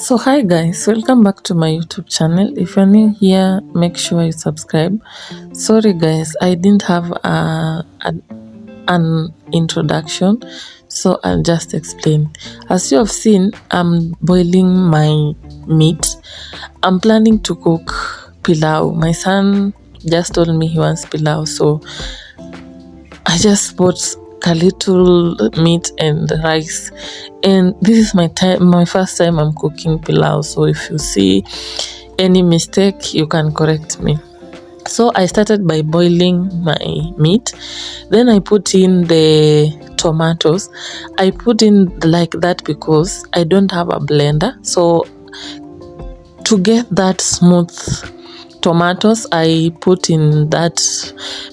So hi guys, welcome back to my YouTube channel. If you're new here, make sure you subscribe. Sorry guys, I didn't have an introduction, so I'll just explain. As you have seen, I'm boiling my meat. I'm planning to cook pilau. My son just told me he wants pilau, so I just bought a little meat and rice, and this is my first time I'm cooking pilau, so if you see any mistake you can correct me. So I started by boiling my meat, then I put in the tomatoes. I put in like that because I don't have a blender, so to get that smooth tomatoes I put in that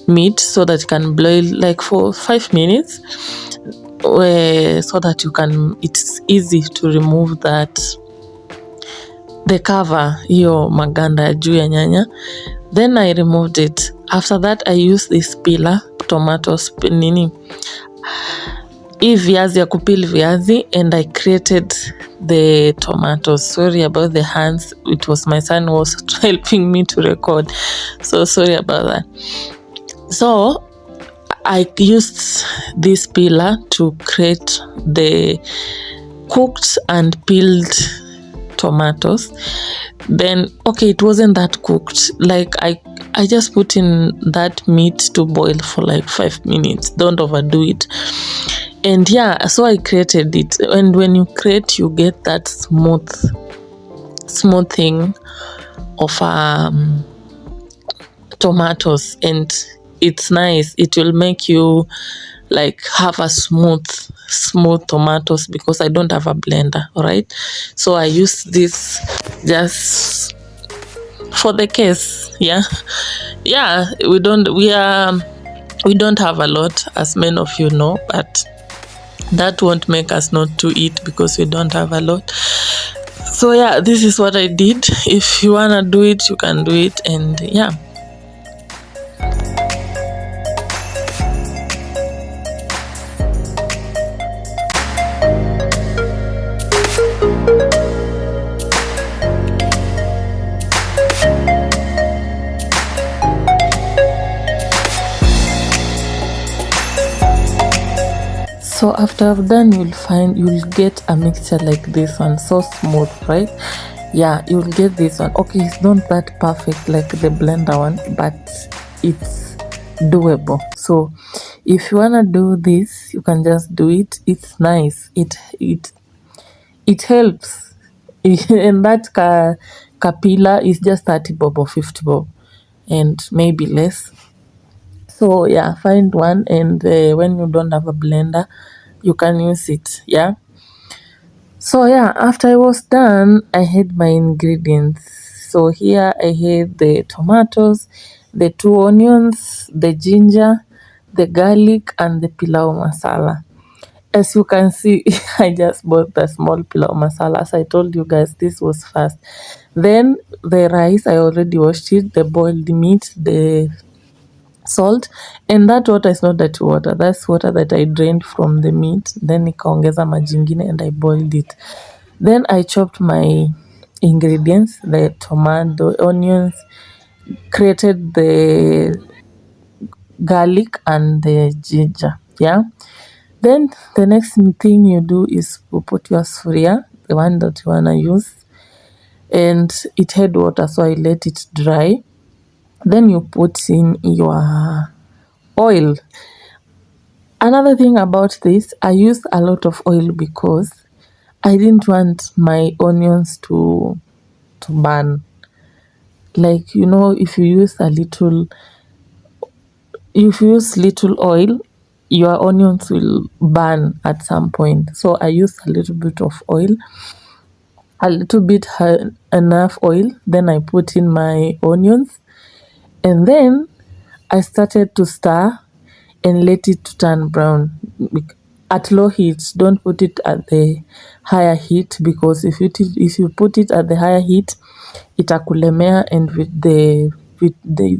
meat so that it can boil like for 5 minutes, so that it's easy to remove that the cover, hiyo maganda ya juu ya nyanya. Then I removed it. After that I used this peeler, tomatoes hii viazi ya kupili viazi, and I created the tomatoes. Sorry about the hands, it was my son who was helping me to record, so sorry about that. So I used this peeler to create the cooked and peeled tomatoes. Then okay, it wasn't that cooked, like I just put in that meat to boil for like 5 minutes. Don't overdo it. And yeah, so I created it, and when you create, you get that smooth thing of tomatoes, and it's nice. It will make you like have a smooth tomatoes because I don't have a blender. All right, so I use this just for the case. Yeah, we don't have a lot, as many of you know, but that won't make us not to eat because we don't have a lot. So yeah, this is what I did. If you wanna do it, you can do it. And yeah, so after I've done, you'll get a mixture like this one, so smooth, right? Yeah, you'll get this one. Okay, it's not that perfect like the blender one, but it's doable. So if you wanna do this, you can just do it. It's nice. It helps. And that capilla is just 30 bob or 50 bob, and maybe less. So yeah, find one, and when you don't have a blender, you can use it. Yeah. So yeah, after I was done, I had my ingredients. So here I had the tomatoes, the 2 onions, the ginger, the garlic, and the pilau masala. As you can see, I just bought the small pilau masala. As I told you guys, this was fast. Then the rice, I already washed it, the boiled meat, the salt, and that water is not dirty water. That's water that I drained from the meat, then nikaongeza maji ingine and I boiled it. Then I chopped my ingredients, the tomato, onions, created the garlic and the ginger. Yeah. Then the next thing you do is you put your sufuria, the one that you wanna use, and it had water, so I let it dry. Then you put in your oil. Another thing about this, I used a lot of oil because I didn't want my onions to burn. Like, you know, if you use little oil, your onions will burn at some point. So I used a little bit of oil, enough oil. Then I put in my onions, and then I started to stir and let it turn brown at low heat. Don't put it at the higher heat, because if you put it at the higher heat, itakulemea, and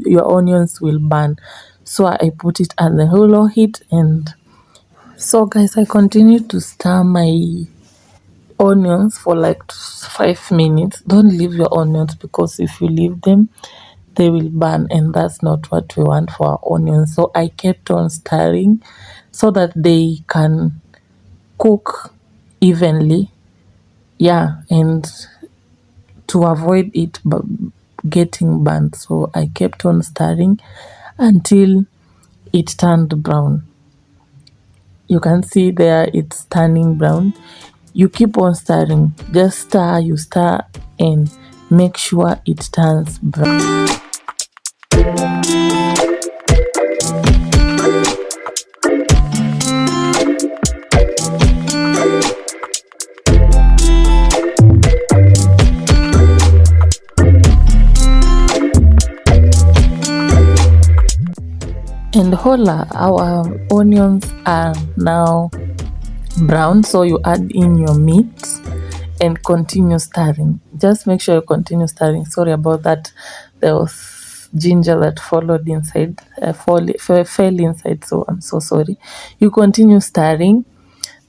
your onions will burn. So I put it at the low heat. And so guys, I continue to stir my onions for like 5 minutes. Don't leave your onions, because if you leave them, they will burn, and that's not what we want for our onions. So I kept on stirring so that they can cook evenly. Yeah, and to avoid it getting burnt. So I kept on stirring until it turned brown. You can see there it's turning brown. You keep on stirring, just stir, you stir, and make sure it turns brown. And hola, our onions are now brown, so you add in your meat and continue stirring. Just make sure you continue stirring. Sorry about that, there was ginger that followed inside, fell inside, so I'm so sorry. You continue stirring,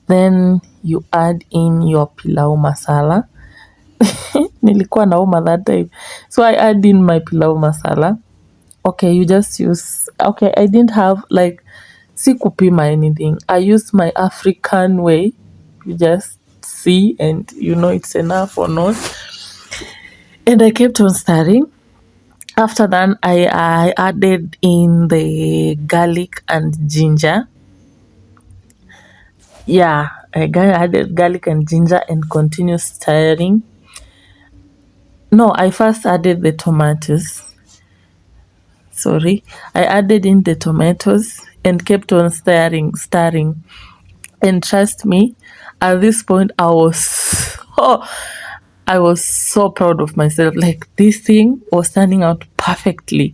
then you add in your pilau masala. Nilikuwa nauma that time, so I add in my pilau masala. Okay, you just use, okay, I didn't have like sikupima anything. I used my African way. You just see and you know it's enough or not. And I kept on stirring. After that, I added in the garlic and ginger. Yeah, I added garlic and ginger and continued stirring. No, I first added the tomatoes. Sorry, I added in the tomatoes and kept on stirring. And trust me, at this point I was so proud of myself. Like, this thing was turning out perfectly.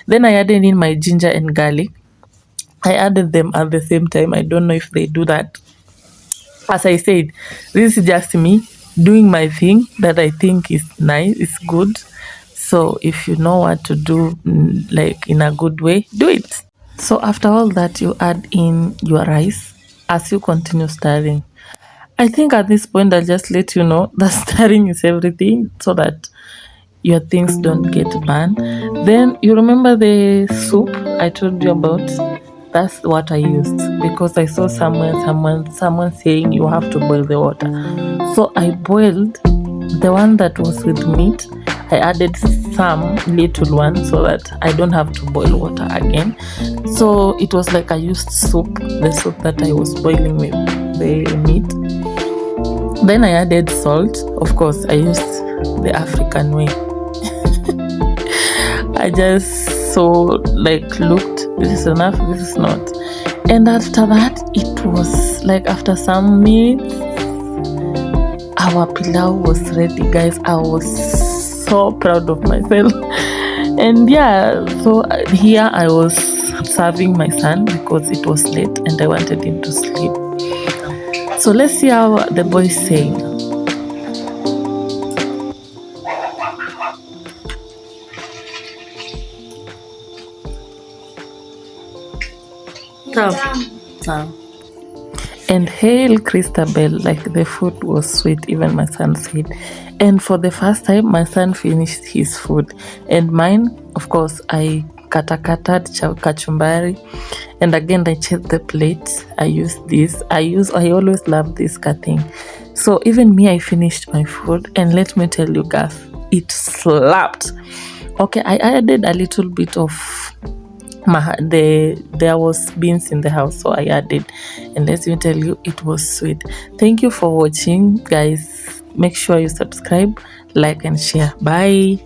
Then I added in my ginger and garlic. I added them at the same time. I don't know if they do that. As I said, this is just me doing my thing that I think is nice, it's good. So if you know what to do, like in a good way, do it. So after all that, you add in your rice as you continue stirring. I think at this point I'll just let you know that stirring is everything, so that your things don't get burned. Then you remember the soup I told you about? That's what I used, because I saw someone saying you have to boil the water. So I boiled the one that was with meat. I added some little one so that I don't have to boil water again. So it was like I used soup, the soup that I was boiling with the meat. Then I added salt. Of course, I used the African way. I just looked, this is enough, this is not. And after that, it was like after some minutes, our pilau was ready, guys. I was so proud of myself. And yeah, so here I was serving my son because it was late and I wanted him to sleep. So let's see how the boy is saying. And hail Christabel, like the food was sweet, even my son said. And for the first time, my son finished his food. And mine, of course, I katakatad kachumbari. And again, I checked the plate. I used this. I always love this cutting. So even me, I finished my food. And let me tell you guys, it slapped. Okay, I added a little bit of there was beans in the house, so I added, and let me tell you, it was sweet. Thank you for watching, guys. Make sure you subscribe, like, and share. Bye.